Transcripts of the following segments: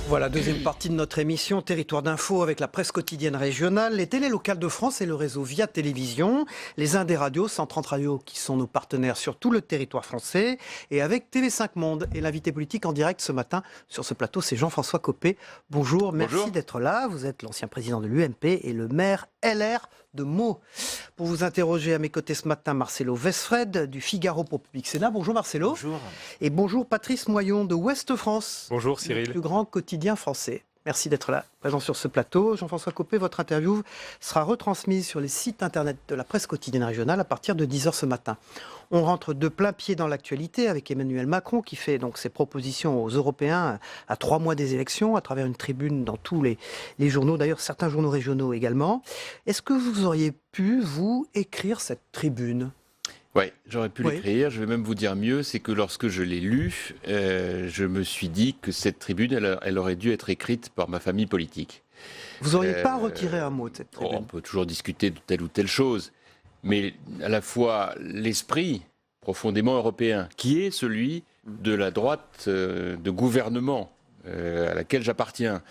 Voilà, deuxième partie de notre émission Territoire d'info avec la presse quotidienne régionale, les télés locales de France et le réseau Via Télévision, les Indes radios, 130 radios qui sont nos partenaires sur tout le territoire français, et avec TV5 Monde. Et l'invité politique en direct ce matin sur ce plateau, c'est Jean-François Copé. Bonjour, merci d'être là. Vous êtes l'ancien président de l'UMP et le maire LR de Meaux. Pour vous interroger à mes côtés ce matin, Marcelo Westfred du Figaro pour Public Sénat. Bonjour Marcelo. Bonjour. Et bonjour Patrice Moyon de Ouest France. Bonjour Cyril. Le plus grand quotidien français. Merci d'être là, présent sur ce plateau. Jean-François Copé, votre interview sera retransmise sur les sites internet de la presse quotidienne régionale à partir de 10h ce matin. On rentre de plein pied dans l'actualité avec Emmanuel Macron qui fait donc ses propositions aux Européens à 3 mois des élections à travers une tribune dans tous les journaux, d'ailleurs certains journaux régionaux également. Est-ce que vous auriez pu, vous, écrire cette tribune ? Oui, j'aurais pu l'écrire. Je vais même vous dire mieux, c'est que lorsque je l'ai lu, je me suis dit que cette tribune, elle aurait dû être écrite par ma famille politique. Vous n'auriez pas retiré un mot de cette tribune ? On peut toujours discuter de telle ou telle chose, mais à la fois l'esprit profondément européen, qui est celui de la droite de gouvernement à laquelle j'appartiens,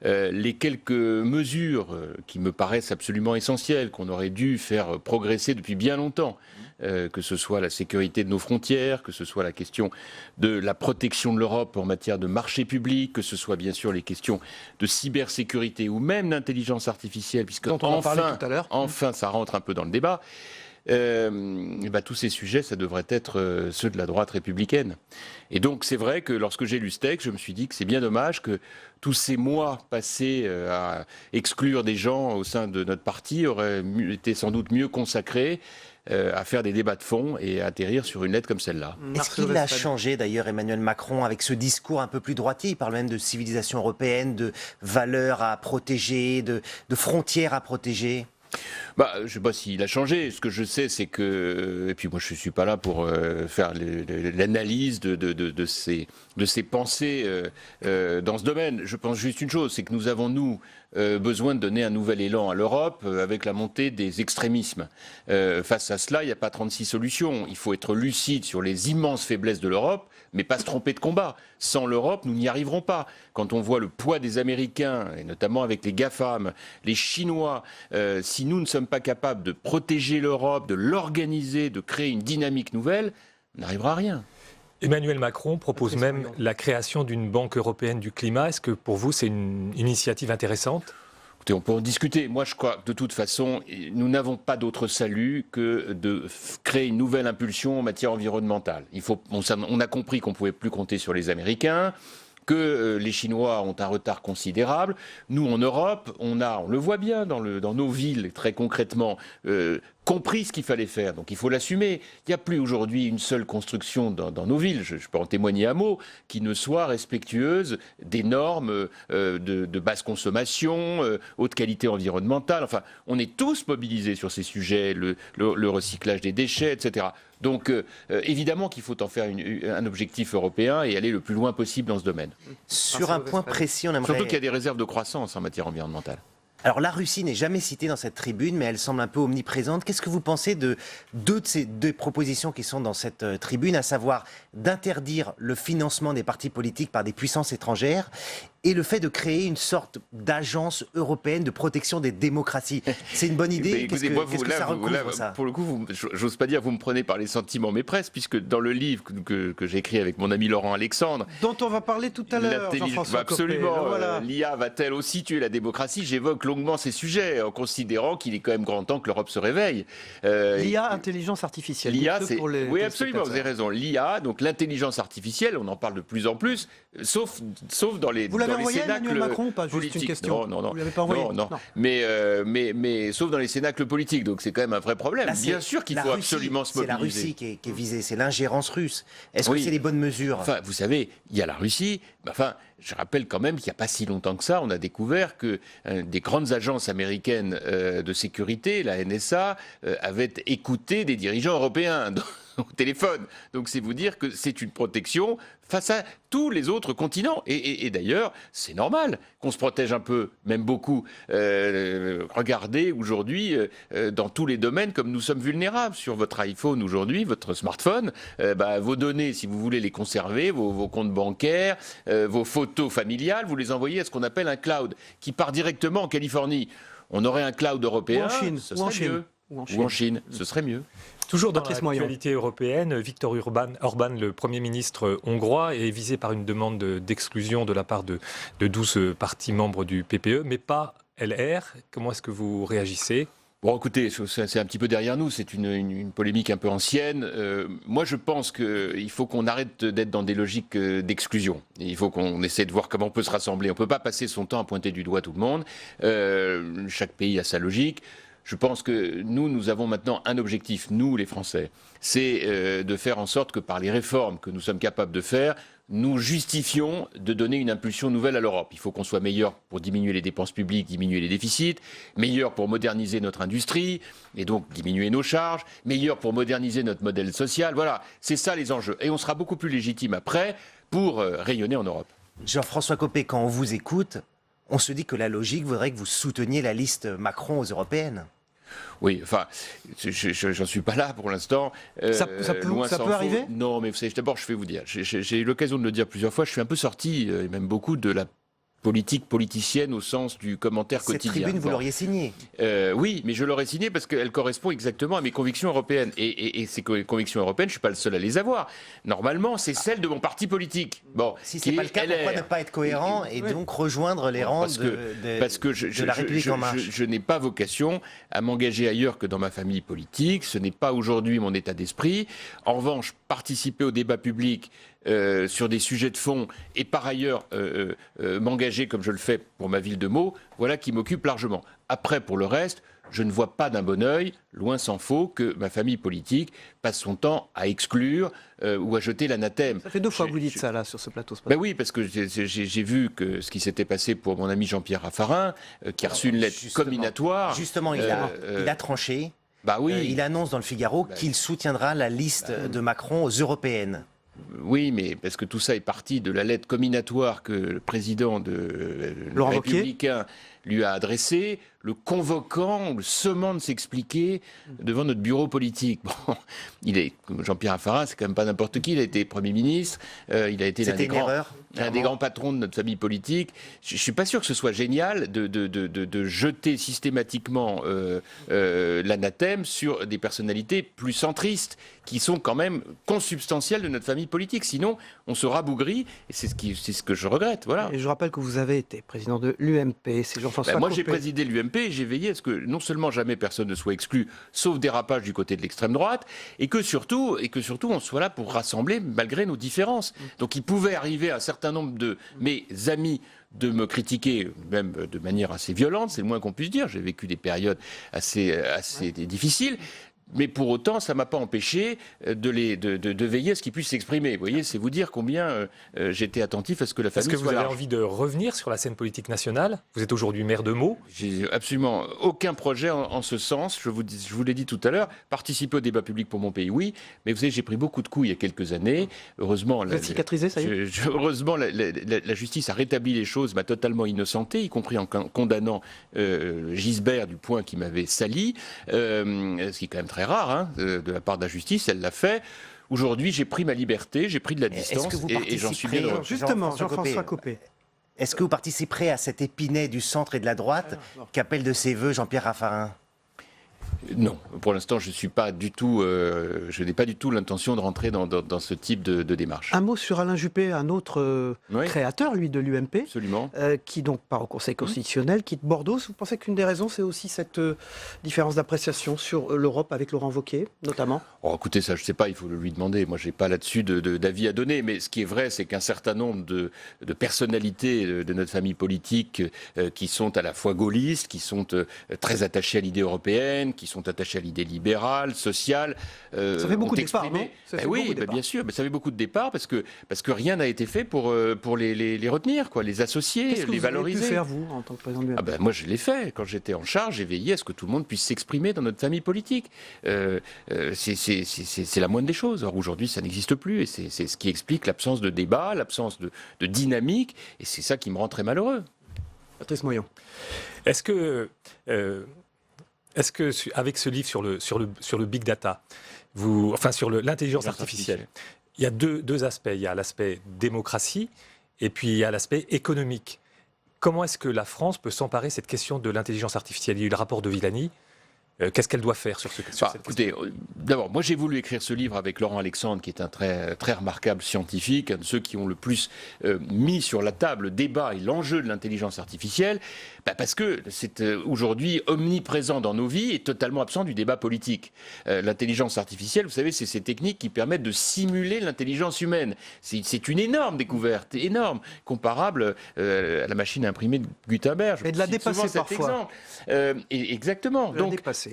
les quelques mesures qui me paraissent absolument essentielles, qu'on aurait dû faire progresser depuis bien longtemps, que ce soit la sécurité de nos frontières, que ce soit la question de la protection de l'Europe en matière de marché public, que ce soit bien sûr les questions de cybersécurité ou même d'intelligence artificielle, puisque dont on a parlé tout à l'heure. Enfin ça rentre un peu dans le débat. Tous ces sujets, ça devrait être ceux de la droite républicaine. Et donc c'est vrai que lorsque j'ai lu ce texte, je me suis dit que c'est bien dommage que tous ces mois passés à exclure des gens au sein de notre parti auraient été sans doute mieux consacrés à faire des débats de fond et à atterrir sur une lettre comme celle-là. Est-ce qu'il a changé d'ailleurs Emmanuel Macron avec ce discours un peu plus droitier? Il parle même de civilisation européenne, de valeurs à protéger, de frontières à protéger. Je ne sais pas s'il a changé. Ce que je sais, c'est que... Et puis moi, je ne suis pas là pour faire l'analyse de ses pensées dans ce domaine. Je pense juste une chose, c'est que nous avons, besoin de donner un nouvel élan à l'Europe avec la montée des extrémismes. Face à cela, il n'y a pas 36 solutions. Il faut être lucide sur les immenses faiblesses de l'Europe, mais pas se tromper de combat. Sans l'Europe, nous n'y arriverons pas. Quand on voit le poids des Américains, et notamment avec les GAFAM, les Chinois, si nous ne sommes pas capables de protéger l'Europe, de l'organiser, de créer une dynamique nouvelle, on n'arrivera à rien. Emmanuel Macron propose même la création d'une banque européenne du climat. Est-ce que pour vous, c'est une initiative intéressante ? Écoutez, on peut en discuter. Moi, je crois que de toute façon, nous n'avons pas d'autre salut que de créer une nouvelle impulsion en matière environnementale. On a compris qu'on ne pouvait plus compter sur les Américains, que les Chinois ont un retard considérable. Nous, en Europe, on le voit bien dans nos villes, très concrètement, compris ce qu'il fallait faire. Donc il faut l'assumer. Il n'y a plus aujourd'hui une seule construction dans nos villes, je peux en témoigner à Meaux, qui ne soit respectueuse des normes de basse consommation, haute qualité environnementale. Enfin, on est tous mobilisés sur ces sujets, le recyclage des déchets, etc. Donc évidemment qu'il faut en faire un objectif européen et aller le plus loin possible dans ce domaine. Sur un point précis, on aimerait... Surtout qu'il y a des réserves de croissance en matière environnementale. Alors la Russie n'est jamais citée dans cette tribune, mais elle semble un peu omniprésente. Qu'est-ce que vous pensez de deux de ces deux propositions qui sont dans cette tribune, à savoir d'interdire le financement des partis politiques par des puissances étrangères et le fait de créer une sorte d'agence européenne de protection des démocraties? C'est une bonne idée? Qu'est-ce que ça recouvre, ça? Pour le coup, j'ose pas dire, vous me prenez par les sentiments, mais presque, puisque dans le livre que j'ai écrit avec mon ami Laurent Alexandre... Dont on va parler tout à l'heure, Jean-François Copé. Absolument. Voilà. L'IA va-t-elle aussi tuer la démocratie? J'évoque longuement ces sujets, en considérant qu'il est quand même grand temps que l'Europe se réveille. L'IA, intelligence artificielle. L'IA, c'est... Oui, absolument, vous avez raison. L'IA, donc l'intelligence artificielle, on en parle de plus en plus, sauf dans les... Vous l'avez envoyé à Emmanuel Macron ou pas? Juste une question. Non. Vous l'avez pas envoyé? Non. Mais sauf dans les cénacles politiques, donc c'est quand même un vrai problème. Là, bien sûr qu'il faut absolument se mobiliser. C'est la Russie qui est visée, c'est l'ingérence russe. Est-ce que c'est les bonnes mesures? Enfin, vous savez, il y a la Russie, je rappelle quand même qu'il n'y a pas si longtemps que ça, on a découvert que des grandes agences américaines de sécurité, la NSA, avaient écouté des dirigeants européens. téléphone. Donc c'est vous dire que c'est une protection face à tous les autres continents. Et d'ailleurs, c'est normal qu'on se protège un peu, même beaucoup. Regardez aujourd'hui, dans tous les domaines, comme nous sommes vulnérables. Sur votre iPhone aujourd'hui, votre smartphone, vos données, si vous voulez les conserver, vos comptes bancaires, vos photos familiales, vous les envoyez à ce qu'on appelle un cloud, qui part directement en Californie. On aurait un cloud européen, Ou en Chine, ce serait mieux. Ou en Chine, ce serait mieux. Toujours dans Patrice Moyon. l'actualité européenne, Viktor Orban, le Premier ministre hongrois, est visé par une demande d'exclusion de la part de 12 partis membres du PPE, mais pas LR. Comment est-ce que vous réagissez ? Bon, écoutez, c'est un petit peu derrière nous, c'est une polémique un peu ancienne. Moi, je pense qu'il faut qu'on arrête d'être dans des logiques d'exclusion. Il faut qu'on essaie de voir comment on peut se rassembler. On ne peut pas passer son temps à pointer du doigt tout le monde. Chaque pays a sa logique. Je pense que nous avons maintenant un objectif, nous les Français, c'est de faire en sorte que par les réformes que nous sommes capables de faire, nous justifions de donner une impulsion nouvelle à l'Europe. Il faut qu'on soit meilleur pour diminuer les dépenses publiques, diminuer les déficits, meilleur pour moderniser notre industrie et donc diminuer nos charges, meilleur pour moderniser notre modèle social. Voilà, c'est ça les enjeux. Et on sera beaucoup plus légitime après pour rayonner en Europe. Jean-François Copé, quand on vous écoute, on se dit que la logique voudrait que vous souteniez la liste Macron aux européennes. Oui, enfin, j'en suis pas là pour l'instant. Ça peut arriver ? Non, mais vous savez, d'abord, je vais vous dire, j'ai eu l'occasion de le dire plusieurs fois, je suis un peu sorti, et même beaucoup, de la politique politicienne au sens du commentaire quotidien. Cette tribune, vous l'auriez signée. Oui, mais je l'aurais signée parce qu'elle correspond exactement à mes convictions européennes. Et ces convictions européennes, je ne suis pas le seul à les avoir. Normalement, c'est celle de mon parti politique. Bon, si ce n'est pas le cas, pourquoi ne pas être cohérent et donc rejoindre les rangs de la République En Marche ? Je n'ai pas vocation à m'engager ailleurs que dans ma famille politique. Ce n'est pas aujourd'hui mon état d'esprit. En revanche, participer au débat public sur des sujets de fond et par ailleurs m'engager comme je le fais pour ma ville de Meaux, voilà qui m'occupe largement. Après, pour le reste, je ne vois pas d'un bon œil, loin s'en faut, que ma famille politique passe son temps à exclure ou à jeter l'anathème. Ça fait 2 fois que vous dites ça là sur ce plateau. Ben oui, parce que j'ai vu que ce qui s'était passé pour mon ami Jean-Pierre Raffarin, qui a reçu une lettre comminatoire. Justement, il a tranché. Bah oui. Il annonce dans le Figaro qu'il soutiendra la liste de Macron aux européennes. Oui, mais parce que tout ça est parti de la lettre comminatoire que le président républicain lui a adressée, le convoquant, le sommant de s'expliquer devant notre bureau politique. Bon, Jean-Pierre Raffarin, c'est quand même pas n'importe qui, il a été Premier ministre, il a été l'un des grands patrons de notre famille politique. Je ne suis pas sûr que ce soit génial de jeter systématiquement l'anathème sur des personnalités plus centristes, qui sont quand même consubstantielles de notre famille politique. Sinon, on se rabougrit, et c'est ce que je regrette. Voilà. Et je rappelle que vous avez été président de l'UMP, c'est Jean-François Copé. Moi, j'ai présidé l'UMP et j'ai veillé à ce que non seulement jamais personne ne soit exclu, sauf dérapage du côté de l'extrême droite, et que surtout, on soit là pour rassembler malgré nos différences. Donc, il pouvait arriver à un certain nombre de mes amis de me critiquer, même de manière assez violente, c'est le moins qu'on puisse dire. J'ai vécu des périodes assez difficiles. Mais pour autant, ça ne m'a pas empêché de veiller à ce qu'ils puissent s'exprimer. Vous voyez, c'est vous dire combien j'étais attentif à ce que la famille soit large. Est-ce que vous avez envie de revenir sur la scène politique nationale ? Vous êtes aujourd'hui maire de Meaux. J'ai absolument aucun projet en ce sens. Je vous l'ai dit tout à l'heure. Participer au débat public pour mon pays, oui. Mais vous savez, j'ai pris beaucoup de coups il y a quelques années. Heureusement, vous êtes cicatrisé, ça y est ? Heureusement, la justice a rétabli les choses, m'a totalement innocenté, y compris en condamnant Gisbert du point qui m'avait sali, ce qui est quand même très rare de la part de la justice, elle l'a fait. Aujourd'hui, j'ai pris ma liberté, j'ai pris de la distance et j'en suis bien heureux. Justement, Jean-François Copé. Est-ce que vous participerez à cet épinay du centre et de la droite qu'appelle de ses voeux Jean-Pierre Raffarin ? Non, pour l'instant, je n'ai pas du tout l'intention de rentrer dans ce type de démarche. Un mot sur Alain Juppé, un autre créateur, lui, de l'UMP, qui donc part au Conseil constitutionnel, quitte Bordeaux. Vous pensez qu'une des raisons, c'est aussi cette différence d'appréciation sur l'Europe avec Laurent Wauquiez, notamment ? Écoutez, ça, je ne sais pas, il faut le lui demander. Moi, je n'ai pas là-dessus d'avis à donner. Mais ce qui est vrai, c'est qu'un certain nombre de personnalités de notre famille politique qui sont à la fois gaullistes, qui sont très attachées à l'idée européenne, qui sont sont attachés à l'idée libérale, sociale. Ça fait beaucoup de départs, non? Oui, bien sûr, mais ça fait beaucoup de départs parce que rien n'a été fait pour les retenir, quoi, les associer, Qu'est-ce que les valoriser. Qu'est-ce que vous avez pu faire, vous, en tant que président du Ah moi, je l'ai fait. Quand j'étais en charge, j'ai veillé à ce que tout le monde puisse s'exprimer dans notre famille politique. C'est la moindre des choses. Or, aujourd'hui, ça n'existe plus. Et c'est ce qui explique l'absence de débat, l'absence de dynamique. Et c'est ça qui me rend très malheureux. Patrice Moyon. Est-ce que avec ce livre sur le big data, sur l'intelligence artificielle, il y a deux aspects. Il y a l'aspect démocratie et puis il y a l'aspect économique. Comment est-ce que la France peut s'emparer de cette question de l'intelligence artificielle? Il y a eu le rapport de Villani. Qu'est-ce qu'elle doit faire sur cette question? Écoutez, d'abord, moi j'ai voulu écrire ce livre avec Laurent Alexandre, qui est un très, très remarquable scientifique, un de ceux qui ont le plus mis sur la table le débat et l'enjeu de l'intelligence artificielle, parce que c'est aujourd'hui omniprésent dans nos vies et totalement absent du débat politique. L'intelligence artificielle, vous savez, c'est ces techniques qui permettent de simuler l'intelligence humaine. C'est une énorme découverte, énorme, comparable à la machine à imprimer de Gutenberg. Et de la dépasser parfois. Exactement.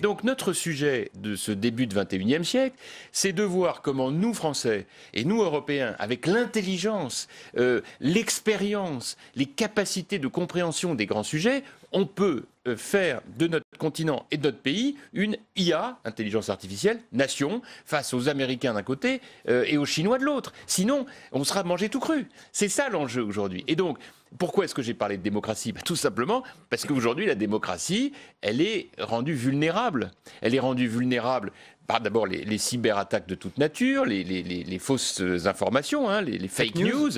Donc notre sujet de ce début de 21e siècle, c'est de voir comment nous, Français, et nous, Européens, avec l'intelligence, l'expérience, les capacités de compréhension des grands sujets, on peut faire de notre continent et de notre pays une IA, intelligence artificielle, nation, face aux Américains d'un côté et aux Chinois de l'autre. Sinon, on sera mangé tout cru. C'est ça l'enjeu aujourd'hui. Et donc, pourquoi est-ce que j'ai parlé de démocratie? Tout simplement parce qu'aujourd'hui, la démocratie, elle est rendue vulnérable. Elle est rendue vulnérable par d'abord les cyberattaques de toute nature, les fausses informations, les fake news,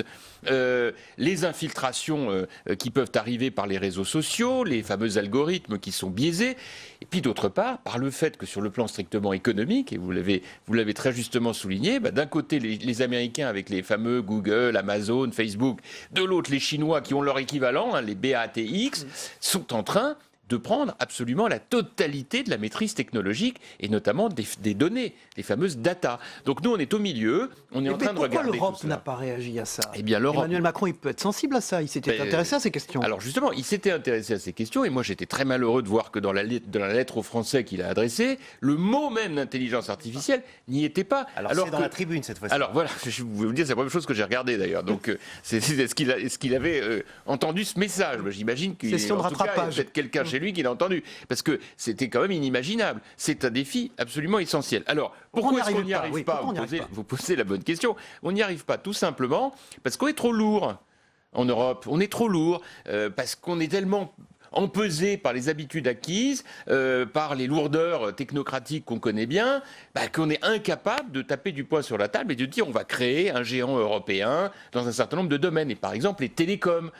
les infiltrations qui peuvent arriver par les réseaux sociaux, les fameux algorithmes qui sont biaisés, et puis d'autre part, par le fait que sur le plan strictement économique, et vous l'avez très justement souligné, d'un côté les Américains avec les fameux Google, Amazon, Facebook, de l'autre les Chinois qui ont leur équivalent, les BATX, sont en train de prendre absolument la totalité de la maîtrise technologique et notamment des données, les fameuses data. Donc nous, on est au milieu, on est en train de regarder tout ça. Pourquoi l'Europe n'a pas réagi à ça? Eh bien, Emmanuel Macron, il peut être sensible à ça. Il s'était intéressé à ces questions. Alors justement, il s'était intéressé à ces questions et moi j'étais très malheureux de voir que dans la lettre aux Français qu'il a adressée, le mot même d'intelligence artificielle n'y était pas. Alors c'est dans la tribune cette fois-ci. Alors voilà, je vais vous dire, c'est la première chose que j'ai regardée d'ailleurs. Donc est-ce qu'il avait entendu ce message? J'imagine qu'il y a peut-être quelqu'un chez lui qui l'a entendu, parce que c'était quand même inimaginable. C'est un défi absolument essentiel. Alors, pourquoi est-ce qu'on n'y arrive pas? Vous posez la bonne question. On n'y arrive pas tout simplement parce qu'on est trop lourd en Europe. On est trop lourd parce qu'on est tellement empesé par les habitudes acquises, par les lourdeurs technocratiques qu'on connaît bien, qu'on est incapable de taper du poing sur la table et de dire on va créer un géant européen dans un certain nombre de domaines. Et par exemple les télécoms.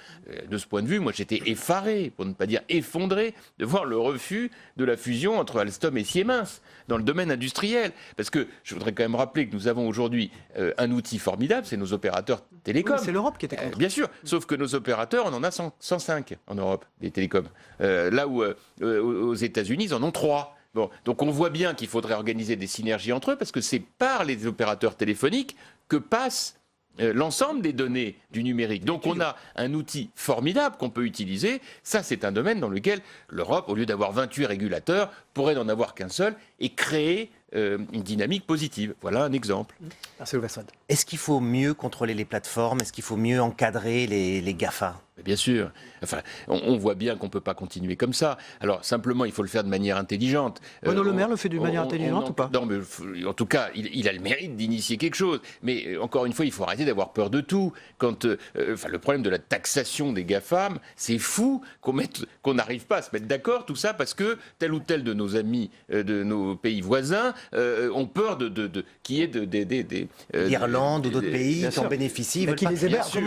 De ce point de vue, moi j'étais effaré, pour ne pas dire effondré, de voir le refus de la fusion entre Alstom et Siemens dans le domaine industriel. Parce que je voudrais quand même rappeler que nous avons aujourd'hui un outil formidable, c'est nos opérateurs télécoms. Oui, c'est l'Europe qui était contre. Bien sûr, sauf que nos opérateurs, on en a 105 en Europe, des télécoms. Là où aux États-Unis, ils en ont 3. Bon, donc on voit bien qu'il faudrait organiser des synergies entre eux, parce que c'est par les opérateurs téléphoniques que passent l'ensemble des données du numérique. Donc on a un outil formidable qu'on peut utiliser. Ça, c'est un domaine dans lequel l'Europe, au lieu d'avoir 28 régulateurs, pourrait n'en avoir qu'un seul et créer une dynamique positive. Voilà un exemple. Merci Louvain-Swad. Est-ce qu'il faut mieux contrôler les plateformes? Est-ce qu'il faut mieux encadrer les GAFA? Bien sûr. Enfin, on voit bien qu'on ne peut pas continuer comme ça. Alors, simplement, il faut le faire de manière intelligente. Bruno Le Maire le fait d'une manière intelligente ou pas? Non, mais en tout cas, il a le mérite d'initier quelque chose. Mais encore une fois, il faut arrêter d'avoir peur de tout. Quand, le problème de la taxation des GAFAM, c'est fou qu'on n'arrive pas à se mettre d'accord, tout ça, parce que tel ou tel de nos amis de nos pays voisins ont peur qu'il y ait l'Irlande ou d'autres pays qui en bénéficient. Qui les hébergent.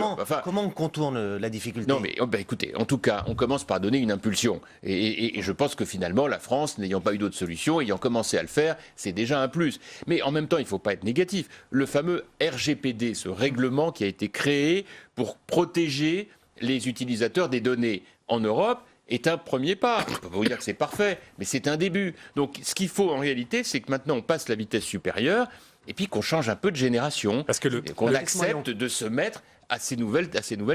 Comment on contourne la difficulté? Non, mais écoutez, en tout cas, on commence par donner une impulsion. Et je pense que finalement, la France, n'ayant pas eu d'autre solution, ayant commencé à le faire, c'est déjà un plus. Mais en même temps, il ne faut pas être négatif. Le fameux RGPD, ce règlement qui a été créé pour protéger les utilisateurs des données en Europe, est un premier pas. Je ne peux pas vous dire que c'est parfait, mais c'est un début. Donc ce qu'il faut en réalité, c'est que maintenant on passe la vitesse supérieure et puis qu'on change un peu de génération, qu'on accepte de se mettre à ces nouvelles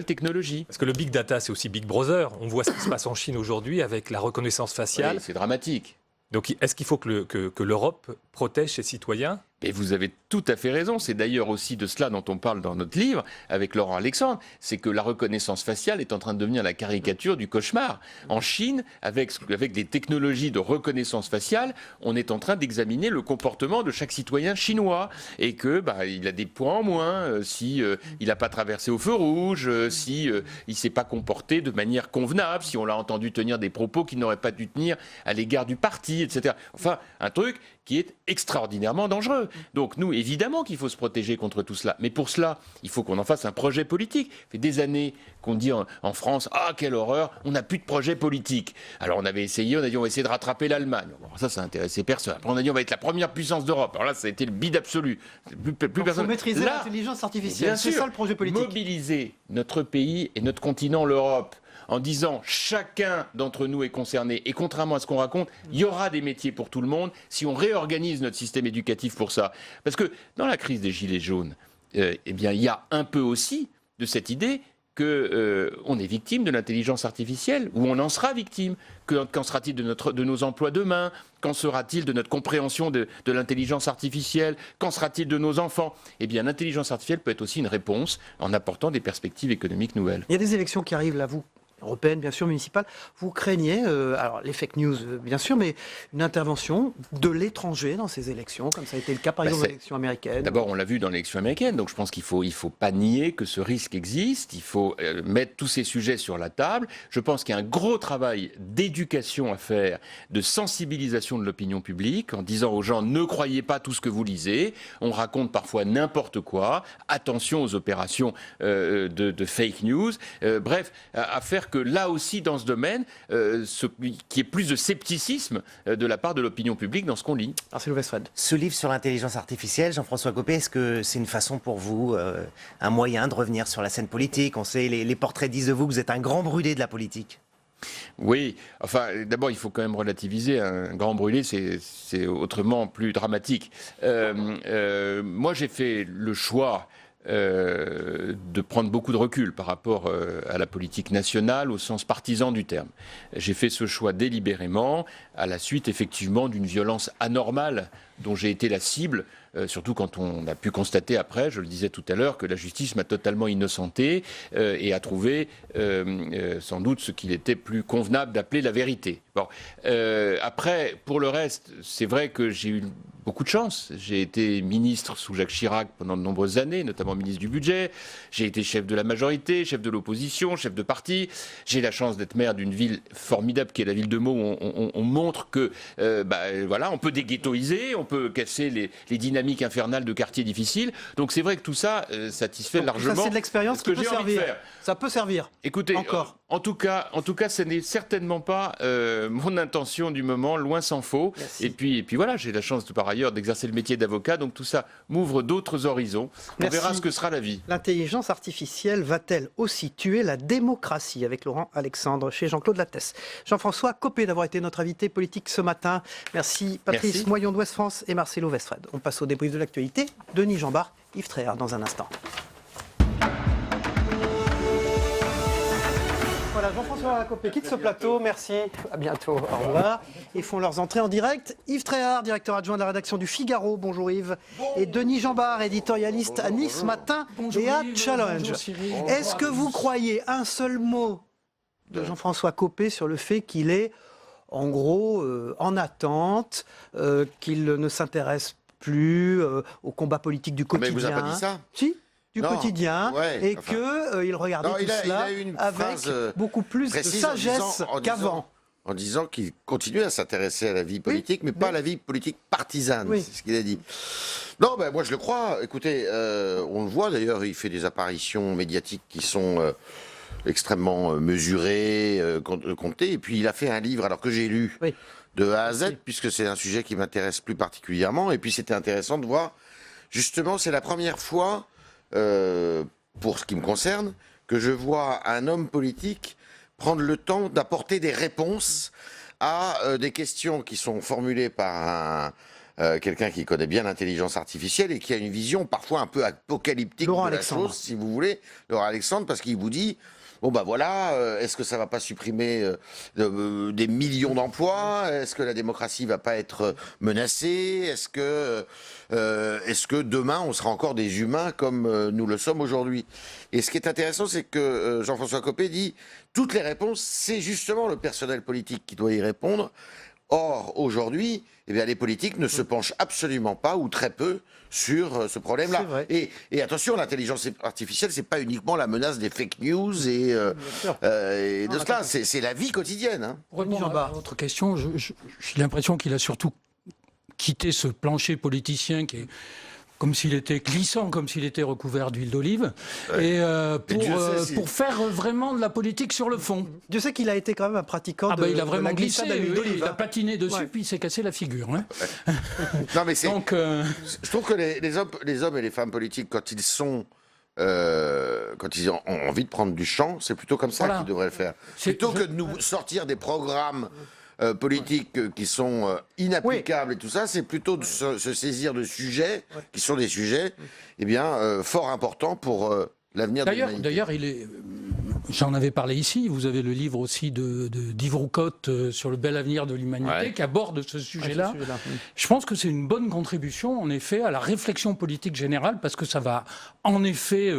technologies. Parce que le big data, c'est aussi Big Brother. On voit ce qui se passe en Chine aujourd'hui avec la reconnaissance faciale. Oui, c'est dramatique. Donc est-ce qu'il faut que l'Europe protège ses citoyens ? Et vous avez tout à fait raison. C'est d'ailleurs aussi de cela dont on parle dans notre livre avec Laurent Alexandre. C'est que la reconnaissance faciale est en train de devenir la caricature du cauchemar. En Chine, avec des technologies de reconnaissance faciale, on est en train d'examiner le comportement de chaque citoyen chinois. Et que il a des points en moins si il n'a pas traversé au feu rouge, si il s'est pas comporté de manière convenable, si on l'a entendu tenir des propos qu'il n'aurait pas dû tenir à l'égard du parti, etc. Enfin, un truc qui est extraordinairement dangereux. Donc nous, évidemment qu'il faut se protéger contre tout cela. Mais pour cela, il faut qu'on en fasse un projet politique. Ça fait des années qu'on dit en France, ah, quelle horreur, on n'a plus de projet politique. Alors on avait essayé, on a dit on va essayer de rattraper l'Allemagne. Bon, ça intéressait personne. Après on a dit on va être la première puissance d'Europe. Alors là, ça a été le bide absolu. Plus personne. Il faut maîtriser l'intelligence artificielle. C'est ça le projet politique. Mobiliser notre pays et notre continent, l'Europe, en disant chacun d'entre nous est concerné. Et contrairement à ce qu'on raconte, il y aura des métiers pour tout le monde si on réorganise notre système éducatif pour ça. Parce que dans la crise des Gilets jaunes, eh bien, il y a un peu aussi de cette idée qu'on est victime de l'intelligence artificielle, ou on en sera victime. Qu'en sera-t-il de nos emplois demain? Qu'en sera-t-il de notre compréhension de l'intelligence artificielle? Qu'en sera-t-il de nos enfants? Eh bien, l'intelligence artificielle peut être aussi une réponse en apportant des perspectives économiques nouvelles. Il y a des élections qui arrivent là, vous européenne, bien sûr, municipale. Vous craignez, alors les fake news, bien sûr, mais une intervention de l'étranger dans ces élections, comme ça a été le cas, par exemple, dans l'élection américaine. D'abord, on l'a vu dans l'élection américaine, donc je pense qu'il faut pas nier que ce risque existe. Il faut mettre tous ces sujets sur la table. Je pense qu'il y a un gros travail d'éducation à faire, de sensibilisation de l'opinion publique, en disant aux gens, ne croyez pas tout ce que vous lisez. On raconte parfois n'importe quoi. Attention aux opérations de fake news. Bref, à faire que là aussi, dans ce domaine, qu'il y ait plus de scepticisme de la part de l'opinion publique dans ce qu'on lit. Marcelo Westphred. Ce livre sur l'intelligence artificielle, Jean-François Copé, est-ce que c'est une façon pour vous, un moyen de revenir sur la scène politique? On sait, les portraits disent de vous que vous êtes un grand brûlé de la politique. Oui, enfin, d'abord, il faut quand même relativiser. Un grand brûlé, c'est autrement plus dramatique. Moi, j'ai fait le choix de prendre beaucoup de recul par rapport à la politique nationale au sens partisan du terme. J'ai fait ce choix délibérément à la suite effectivement d'une violence anormale dont j'ai été la cible, surtout quand on a pu constater après, je le disais tout à l'heure, que la justice m'a totalement innocenté et a trouvé sans doute ce qu'il était plus convenable d'appeler la vérité. Bon, après, pour le reste, c'est vrai que j'ai eu beaucoup de chance. J'ai été ministre sous Jacques Chirac pendant de nombreuses années, notamment ministre du budget. J'ai été chef de la majorité, chef de l'opposition, chef de parti. J'ai la chance d'être maire d'une ville formidable qui est la ville de Meaux, où on montre que voilà, on peut déghettoiser, on peut casser les dynamiques infernales de quartiers difficiles. Donc c'est vrai que tout ça satisfait largement. Ça, c'est de l'expérience qui peut servir. Ça peut servir. Écoutez, encore. En tout cas, ce n'est certainement pas mon intention du moment, loin s'en faut. Merci. Et puis voilà, j'ai la chance par ailleurs d'exercer le métier d'avocat, donc tout ça m'ouvre d'autres horizons. On verra ce que sera la vie. L'intelligence artificielle va-t-elle aussi tuer la démocratie? Avec Laurent Alexandre chez Jean-Claude Lattès. Jean-François Copé d'avoir été notre invité politique ce matin. Merci Patrice Moyon d'Ouest France et Marcelo Westphred. On passe au débrief de l'actualité. Denis Jambard, Yves Tréhard dans un instant. Voilà, Jean-François Copé quitte ce plateau. Merci. À bientôt. Au revoir. Ils font leurs entrées en direct. Yves Tréhard, directeur adjoint de la rédaction du Figaro. Bonjour Yves. Et Denis Jambard, éditorialiste à Nice Matin et à Challenge. Est-ce que vous croyez un seul mot de Jean-François Copé sur le fait qu'il est, en gros, en attente, qu'il ne s'intéresse plus au combat politique du quotidien? Mais il vous a pas dit ça? Si. Du quotidien, et qu'il regardait tout cela avec beaucoup plus de sagesse qu'avant. En disant qu'il continuait à s'intéresser à la vie politique, mais pas à la vie politique partisane, c'est ce qu'il a dit. Non, ben moi je le crois. Écoutez, on le voit d'ailleurs, il fait des apparitions médiatiques qui sont extrêmement mesurées, comptées. Et puis il a fait un livre, alors que j'ai lu de A à Z, puisque c'est un sujet qui m'intéresse plus particulièrement. Et puis c'était intéressant de voir, justement, c'est la première fois... pour ce qui me concerne, que je vois un homme politique prendre le temps d'apporter des réponses à des questions qui sont formulées par quelqu'un qui connaît bien l'intelligence artificielle et qui a une vision parfois un peu apocalyptique de la chose, si vous voulez, Laurent Alexandre, parce qu'il vous dit, bon bah voilà, est-ce que ça va pas supprimer des millions d'emplois? Est-ce que la démocratie va pas être menacée? Est-ce que demain on sera encore des humains comme nous le sommes aujourd'hui? Et ce qui est intéressant, c'est que Jean-François Copé dit toutes les réponses, c'est justement le personnel politique qui doit y répondre. Or, aujourd'hui, eh bien, les politiques ne se penchent absolument pas, ou très peu, sur ce problème-là. Et attention, l'intelligence artificielle, c'est pas uniquement la menace des fake news et de cela, c'est la vie quotidienne. Hein. Pour répondre à votre question, j'ai l'impression qu'il a surtout quitté ce plancher politicien qui est comme s'il était glissant, comme s'il était recouvert d'huile d'olive, et pour faire vraiment de la politique sur le fond. Dieu sait qu'il a été quand même un pratiquant il a vraiment glissé, d'olive. Il a patiné dessus, puis il s'est cassé la figure. Hein. Non, mais donc, je trouve que les hommes et les femmes politiques, quand ils ont envie de prendre du champ, c'est plutôt comme ça qu'ils devraient le faire. Plutôt que de nous sortir des programmes politiques qui sont inapplicables et tout ça, c'est plutôt de se saisir de sujets qui sont des sujets fort importants pour l'avenir de l'humanité. D'ailleurs, j'en avais parlé ici, vous avez le livre aussi d'Yves Roucotte sur le bel avenir de l'humanité qui aborde ce sujet-là. Je pense que c'est une bonne contribution, en effet, à la réflexion politique générale, parce que ça va, en effet,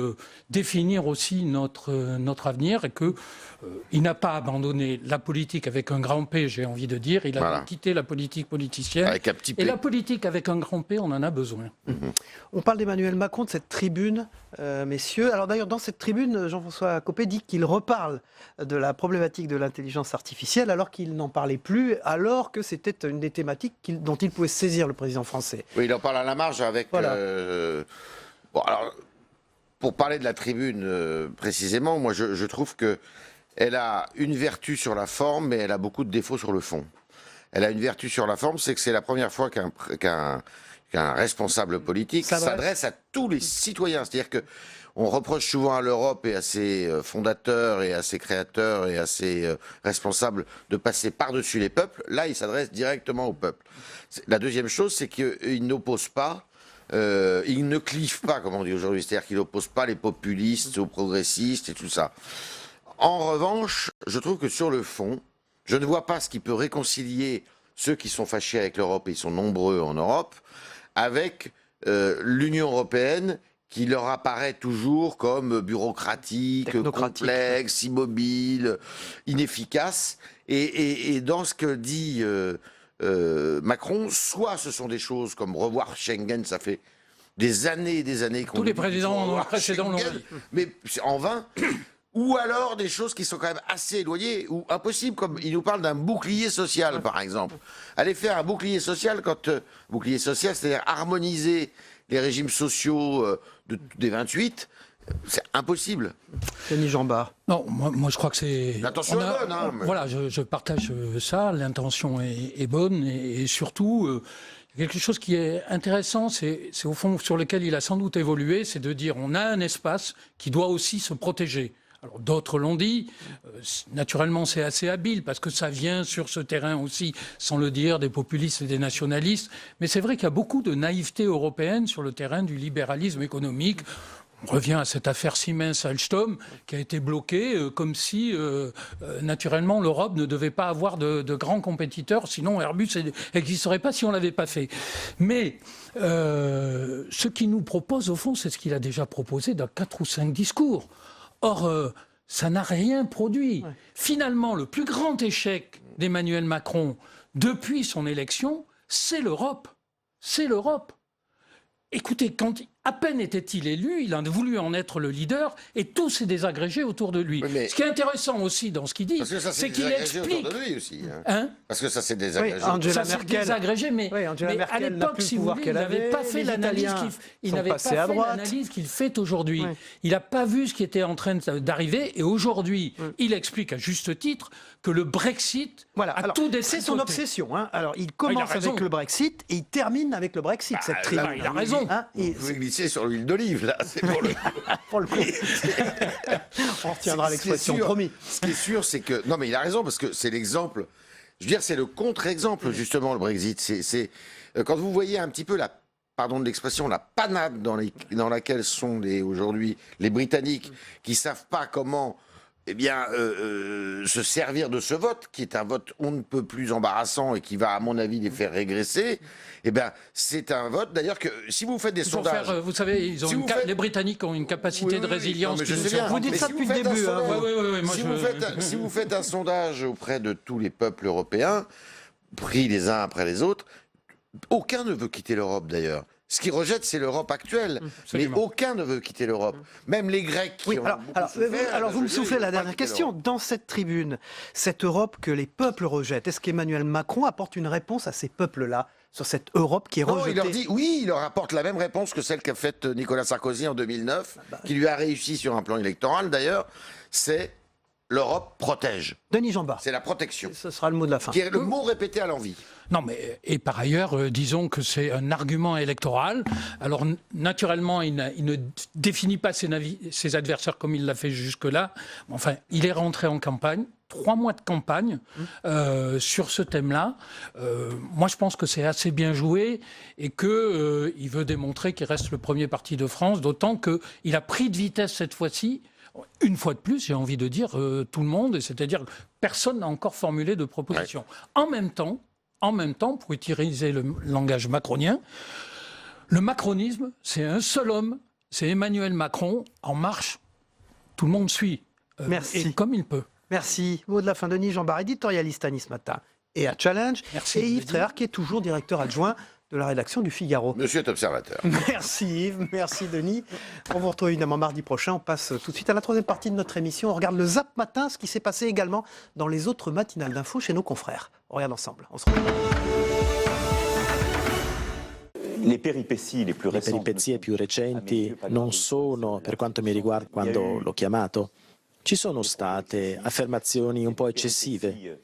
définir aussi notre avenir, et que il n'a pas abandonné la politique avec un grand P, j'ai envie de dire. Il a quitté la politique politicienne. Avec un petit P. Et la politique avec un grand P, on en a besoin. On parle d'Emmanuel Macron, de cette tribune, messieurs. Alors d'ailleurs, dans cette tribune, Jean-François Copé dit qu'il reparle de la problématique de l'intelligence artificielle, alors qu'il n'en parlait plus, alors que c'était une des thématiques dont il pouvait se saisir, le président français. Oui, il en parle à la marge avec... Bon, alors, pour parler de la tribune précisément, moi je trouve que elle a une vertu sur la forme, mais elle a beaucoup de défauts sur le fond. Elle a une vertu sur la forme, c'est que c'est la première fois qu'un responsable politique s'adresse à tous les citoyens. C'est-à-dire que on reproche souvent à l'Europe et à ses fondateurs et à ses créateurs et à ses responsables de passer par-dessus les peuples. Là, il s'adresse directement au peuple. La deuxième chose, c'est qu'il n'oppose pas, il ne clive pas, comme on dit aujourd'hui. C'est-à-dire qu'il n'oppose pas les populistes aux progressistes et tout ça. En revanche, je trouve que sur le fond, je ne vois pas ce qui peut réconcilier ceux qui sont fâchés avec l'Europe, et ils sont nombreux en Europe, avec l'Union européenne qui leur apparaît toujours comme bureaucratique, complexe, immobile, inefficace. Et dans ce que dit Macron, soit ce sont des choses comme revoir Schengen, ça fait des années et des années qu'on... Tous les présidents précédents l'ont dit. Mais en vain... Ou alors des choses qui sont quand même assez éloignées ou impossibles, comme il nous parle d'un bouclier social, par exemple. Aller faire un bouclier social, bouclier social, c'est-à-dire harmoniser les régimes sociaux des 28, c'est impossible. Denis Jean-Bart. Non, moi je crois que c'est... L'intention est bonne. Hein, mais... Voilà, je partage ça, l'intention est bonne, et surtout... quelque chose qui est intéressant, c'est au fond sur lequel il a sans doute évolué, c'est de dire on a un espace qui doit aussi se protéger. Alors d'autres l'ont dit, naturellement c'est assez habile parce que ça vient sur ce terrain aussi, sans le dire, des populistes et des nationalistes. Mais c'est vrai qu'il y a beaucoup de naïveté européenne sur le terrain du libéralisme économique. On revient à cette affaire Siemens-Alstom qui a été bloquée comme si, naturellement, l'Europe ne devait pas avoir de grands compétiteurs, sinon Airbus n'existerait pas si on ne l'avait pas fait. Mais ce qu'il nous propose, au fond, c'est ce qu'il a déjà proposé dans 4 ou 5 discours. Or, ça n'a rien produit. Ouais. Finalement, le plus grand échec d'Emmanuel Macron depuis son élection, c'est l'Europe. C'est l'Europe. Écoutez, à peine était-il élu, il a voulu en être le leader et tout s'est désagrégé autour de lui. Ce qui est intéressant aussi dans ce qu'il dit, c'est qu'il explique... Autour de lui aussi, hein. Parce que ça s'est désagrégé. Oui, ça s'est désagrégé, mais à l'époque, si vous voulez, il n'avait pas fait l'analyse qu'il fait aujourd'hui. Oui. Il n'a pas vu ce qui était en train d'arriver et aujourd'hui, il explique à juste titre que le Brexit a tout décidé. C'est son obsession. Hein. Alors, il commence avec le Brexit et il termine avec le Brexit, cette tribune. Il a raison. Vous pouvez glisser sur l'huile d'olive, là. C'est pour le coup. On retiendra l'expression, promis. Ce qui est sûr, c'est que... Non, mais il a raison, parce que c'est l'exemple... Je veux dire, c'est le contre-exemple, justement, le Brexit. C'est quand vous voyez un petit peu pardon de l'expression, la panade dans laquelle sont aujourd'hui les Britanniques, qui ne savent pas comment se servir de ce vote, qui est un vote on ne peut plus embarrassant et qui va, à mon avis, les faire régresser, c'est un vote, d'ailleurs, que si vous faites des sondages... vous savez, les Britanniques ont une capacité de résilience. Vous dites ça depuis le début. Si vous faites un sondage auprès de tous les peuples européens, pris les uns après les autres, aucun ne veut quitter l'Europe, d'ailleurs. Ce qu'ils rejettent, c'est l'Europe actuelle. Absolument. Mais aucun ne veut quitter l'Europe. Même les Grecs qui ont beaucoup souffert, alors vous me soufflez la ils veulent dernière pas quitter question. l'Europe. Dans cette tribune, cette Europe que les peuples rejettent, est-ce qu'Emmanuel Macron apporte une réponse à ces peuples-là, sur cette Europe qui est Non, rejetée? il leur dit, oui, il leur apporte la même réponse que celle qu'a faite Nicolas Sarkozy en 2009, qui lui a réussi sur un plan électoral d'ailleurs, c'est l'Europe protège. Denis Jambard, C'est la protection. ce sera le mot de la fin. Qui est le mot répété à l'envi. Non, mais et par ailleurs, disons que c'est un argument électoral. Alors, naturellement, il ne définit pas ses adversaires comme il l'a fait jusque-là. Enfin, il est rentré en campagne. 3 mois de campagne sur ce thème-là. Moi, je pense que c'est assez bien joué et qu'il veut démontrer qu'il reste le premier parti de France, d'autant qu'il a pris de vitesse cette fois-ci. Une fois de plus, j'ai envie de dire tout le monde, c'est-à-dire que personne n'a encore formulé de proposition. Ouais. En même temps, pour utiliser le langage macronien, le macronisme, c'est un seul homme, c'est Emmanuel Macron. En marche, tout le monde suit. Merci. Et comme il peut. Merci. Mot de la fin, Denis Jambard, éditorialiste à Nice Matin et à Challenge. Merci, et Yves Denis. Tréhard, qui est toujours directeur adjoint de la rédaction du Figaro. Monsieur est observateur. Merci Yves, merci Denis. On vous retrouve évidemment mardi prochain. On passe tout de suite à la troisième partie de notre émission. On regarde le Zap Matin, ce qui s'est passé également dans les autres matinales d'infos chez nos confrères. On regarde ensemble. On se retrouve. Le peripezie più recenti non sono, per quanto mi riguarda, quando l'ho chiamato, ci sono state affermazioni un po' eccessive.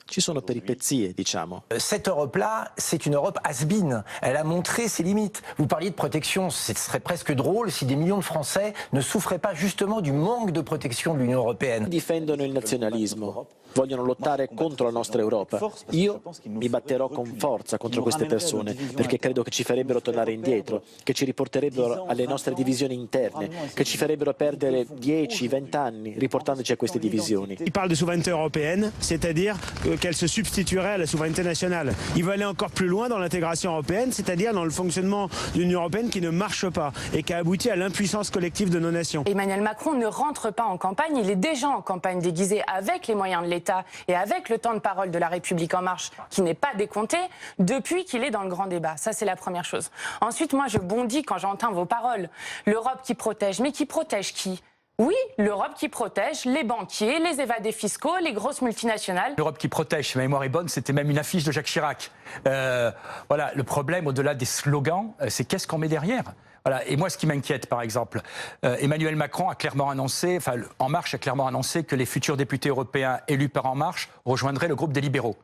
Ci sono peripezie, diciamo. Cette Europe-là, c'est une Europe has-been. Elle a montré ses limites. Vous parliez de protection, ce serait presque drôle si des millions de Français ne souffraient pas justement du manque de protection de l'Union européenne. Difendono il nazionalismo, vogliono lottare contro la nostra Europa. Io mi batterò con forza contro queste persone, perché credo che ci farebbero tornare indietro, che ci riporterebbero alle nostre divisioni interne, che ci farebbero perdere 10-20 anni riportandoci a queste divisioni. Il parle de souveraineté européenne, c'est-à-dire qu'elle se substituerait à la souveraineté nationale. Il veut aller encore plus loin dans l'intégration européenne, c'est-à-dire dans le fonctionnement d'une Union européenne qui ne marche pas et qui a abouti à l'impuissance collective de nos nations. Emmanuel Macron ne rentre pas en campagne, il est déjà en campagne déguisée avec les moyens de l'État et avec le temps de parole de La République En Marche qui n'est pas décompté depuis qu'il est dans le grand débat. Ça, c'est la première chose. Ensuite, moi, je bondis quand j'entends vos paroles. L'Europe qui protège, mais qui protège qui ? Oui, l'Europe qui protège les banquiers, les évadés fiscaux, les grosses multinationales. L'Europe qui protège, si ma mémoire est bonne, c'était même une affiche de Jacques Chirac. Voilà, le problème, au-delà des slogans, c'est qu'est-ce qu'on met derrière ? Voilà. Et moi, ce qui m'inquiète, par exemple, Emmanuel Macron a clairement annoncé, enfin, En Marche a clairement annoncé que les futurs députés européens élus par En Marche rejoindraient le groupe des libéraux.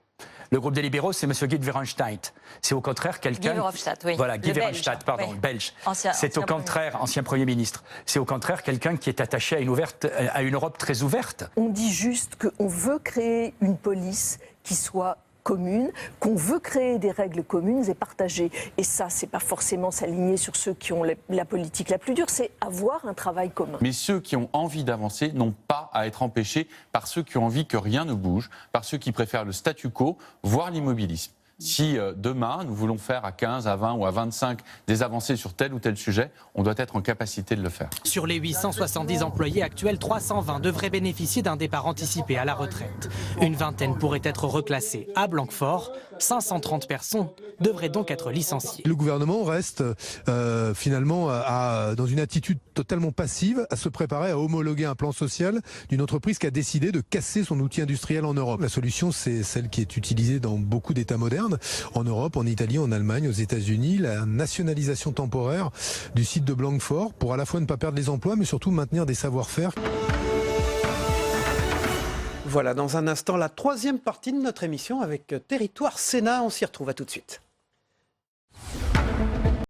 Le groupe des libéraux, c'est M. Guy de Verhofstadt. C'est au contraire quelqu'un... Guy Verhofstadt, oui. Voilà, Guy Le Verhofstadt, pardon, oui. belge. Ancien contraire, ancien Premier ministre. C'est au contraire quelqu'un qui est attaché à une Europe très ouverte. On dit juste qu'on veut créer une police qui soit commune, qu'on veut créer des règles communes et partagées. Et ça, c'est pas forcément s'aligner sur ceux qui ont la politique la plus dure, c'est avoir un travail commun. Mais ceux qui ont envie d'avancer n'ont pas à être empêchés par ceux qui ont envie que rien ne bouge, par ceux qui préfèrent le statu quo, voire l'immobilisme. Si demain, nous voulons faire à 15, à 20 ou à 25 des avancées sur tel ou tel sujet, on doit être en capacité de le faire. Sur les 870 employés actuels, 320 devraient bénéficier d'un départ anticipé à la retraite. Une vingtaine pourrait être reclassée à Blanquefort. 530 personnes devraient donc être licenciées. Le gouvernement reste finalement dans une attitude totalement passive à se préparer à homologuer un plan social d'une entreprise qui a décidé de casser son outil industriel en Europe. La solution, c'est celle qui est utilisée dans beaucoup d'États modernes, en Europe, en Italie, en Allemagne, aux États-Unis, la nationalisation temporaire du site de Blanquefort pour à la fois ne pas perdre les emplois, mais surtout maintenir des savoir-faire. Voilà, dans un instant, la troisième partie de notre émission avec Territoire Sénat. On s'y retrouve, à tout de suite.